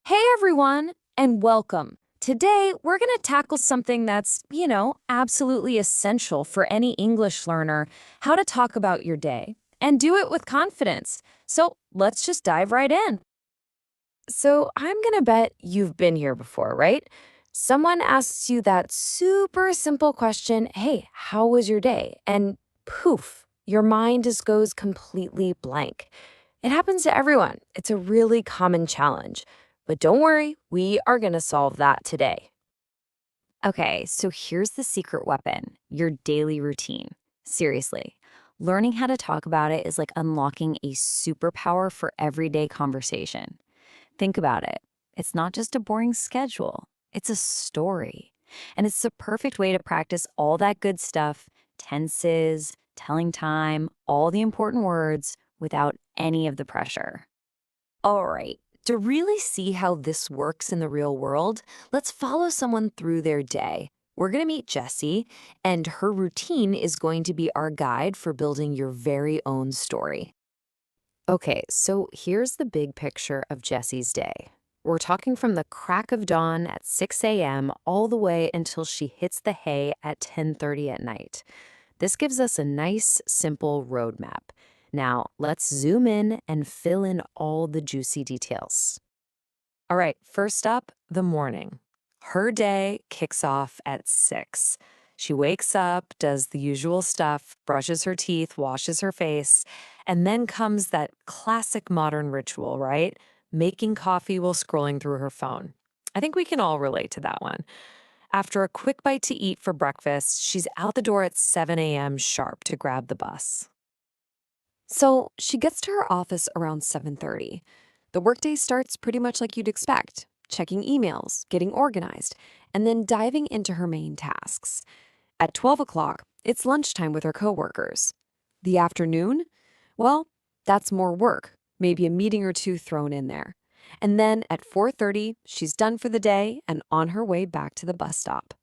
Hey everyone, and welcome. Today, we're going to tackle something that's, absolutely essential for any English learner, how to talk about your day and do it with confidence. So let's just dive right in. So I'm going to bet you've been here before, right? Someone asks you that super simple question, hey, how was your day? And poof, your mind just goes completely blank. It happens to everyone. It's a really common challenge. But don't worry, we are going to solve that today. Okay, so here's the secret weapon, your daily routine. Seriously, learning how to talk about it is like unlocking a superpower for everyday conversation. Think about it. It's not just a boring schedule, it's a story. And it's the perfect way to practice all that good stuff, tenses, telling time, all the important words without any of the pressure. All right. To really see how this works in the real world, let's follow someone through their day. We're going to meet Jessie, and her routine is going to be our guide for building your very own story. Okay, so here's the big picture of Jessie's day. We're talking from the crack of dawn at 6 a.m. all the way until she hits the hay at 10:30 at night. This gives us a nice, simple roadmap. Now, let's zoom in and fill in all the juicy details. All right, first up, the morning. Her day kicks off at 6. She wakes up, does the usual stuff, brushes her teeth, washes her face, and then comes that classic modern ritual, right? Making coffee while scrolling through her phone. I think we can all relate to that one. After a quick bite to eat for breakfast, she's out the door at 7 a.m. sharp to grab the bus. So she gets to her office around 7:30. The workday starts pretty much like you'd expect, checking emails, getting organized, and then diving into her main tasks. At 12 o'clock, it's lunchtime with her coworkers. The afternoon? Well, that's more work, maybe a meeting or two thrown in there. And then at 4:30, she's done for the day and on her way back to the bus stop.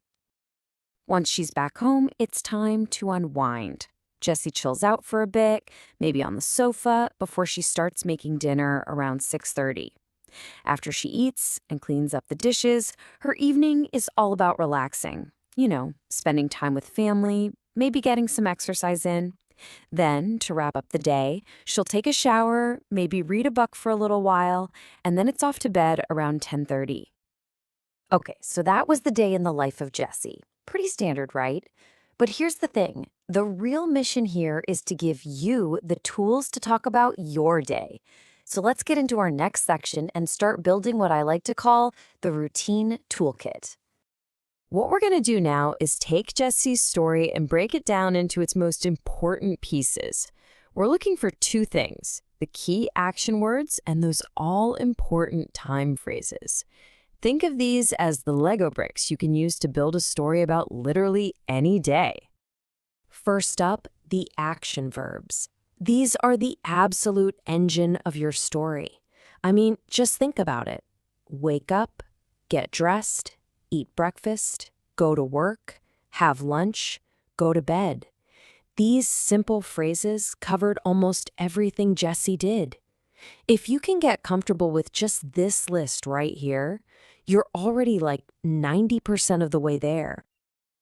Once she's back home, it's time to unwind. Jessie chills out for a bit, maybe on the sofa, before she starts making dinner around 6:30. After she eats and cleans up the dishes, her evening is all about relaxing. Spending time with family, maybe getting some exercise in. Then, to wrap up the day, she'll take a shower, maybe read a book for a little while, and then it's off to bed around 10:30. Okay, so that was the day in the life of Jessie. Pretty standard, right? But here's the thing. The real mission here is to give you the tools to talk about your day. So let's get into our next section and start building what I like to call the routine toolkit. What we're going to do now is take Jessie's story and break it down into its most important pieces. We're looking for two things, the key action words and those all-important time phrases. Think of these as the Lego bricks you can use to build a story about literally any day. First up, the action verbs. These are the absolute engine of your story. I mean, just think about it. Wake up, get dressed, eat breakfast, go to work, have lunch, go to bed. These simple phrases covered almost everything Jessie did. If you can get comfortable with just this list right here, you're already like 90% of the way there.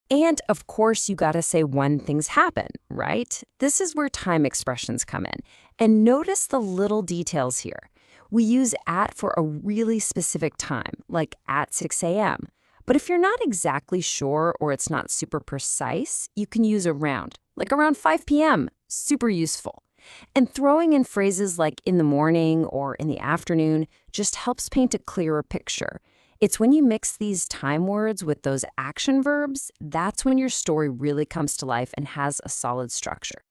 And of course, you gotta say when things happen, right? This is where time expressions come in. And notice the little details here. We use at for a really specific time, like at 6 a.m. But if you're not exactly sure or it's not super precise, you can use around, like around 5 p.m. Super useful. And throwing in phrases like in the morning or in the afternoon just helps paint a clearer picture. It's when you mix these time words with those action verbs, that's when your story really comes to life and has a solid structure.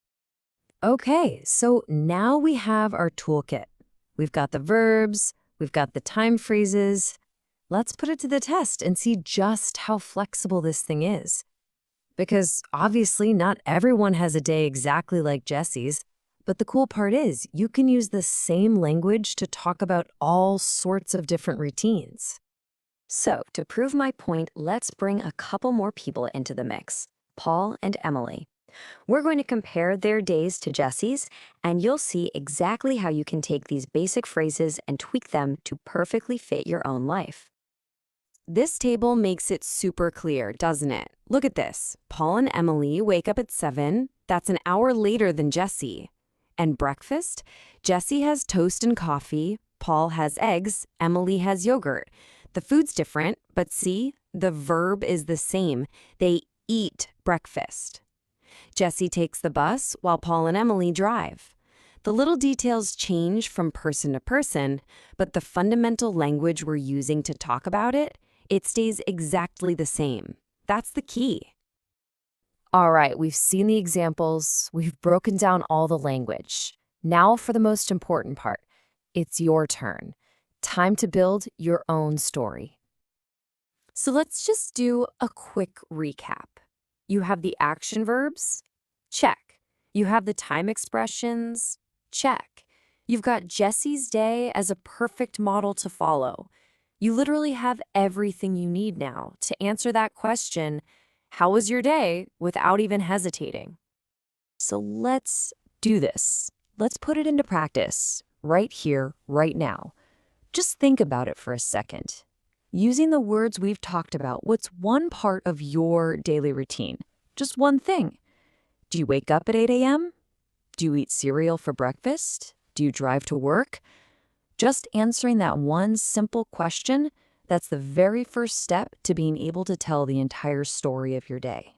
Okay, so now we have our toolkit. We've got the verbs, we've got the time phrases. Let's put it to the test and see just how flexible this thing is. Because obviously not everyone has a day exactly like Jessie's, but the cool part is you can use the same language to talk about all sorts of different routines. So, to prove my point, let's bring a couple more people into the mix, Paul and Emily. We're going to compare their days to Jesse's, and you'll see exactly how you can take these basic phrases and tweak them to perfectly fit your own life. This table makes it super clear, doesn't it? Look at this. Paul and Emily wake up at 7. That's an hour later than Jesse. And breakfast? Jesse has toast and coffee. Paul has eggs. Emily has yogurt. The food's different, but see, the verb is the same. They eat breakfast. Jesse takes the bus while Paul and Emily drive. The little details change from person to person, but the fundamental language we're using to talk about it stays exactly the same. That's the key. All right, we've seen the examples, we've broken down all the language. Now for the most important part. It's your turn. Time to build your own story. So let's just do a quick recap. You have the action verbs? Check. You have the time expressions? Check. You've got Jesse's day as a perfect model to follow. You literally have everything you need now to answer that question, how was your day, without even hesitating. So let's do this. Let's put it into practice, right here, right now. Just think about it for a second. Using the words we've talked about, what's one part of your daily routine? Just one thing. Do you wake up at 8 a.m.? Do you eat cereal for breakfast? Do you drive to work? Just answering that one simple question, that's the very first step to being able to tell the entire story of your day.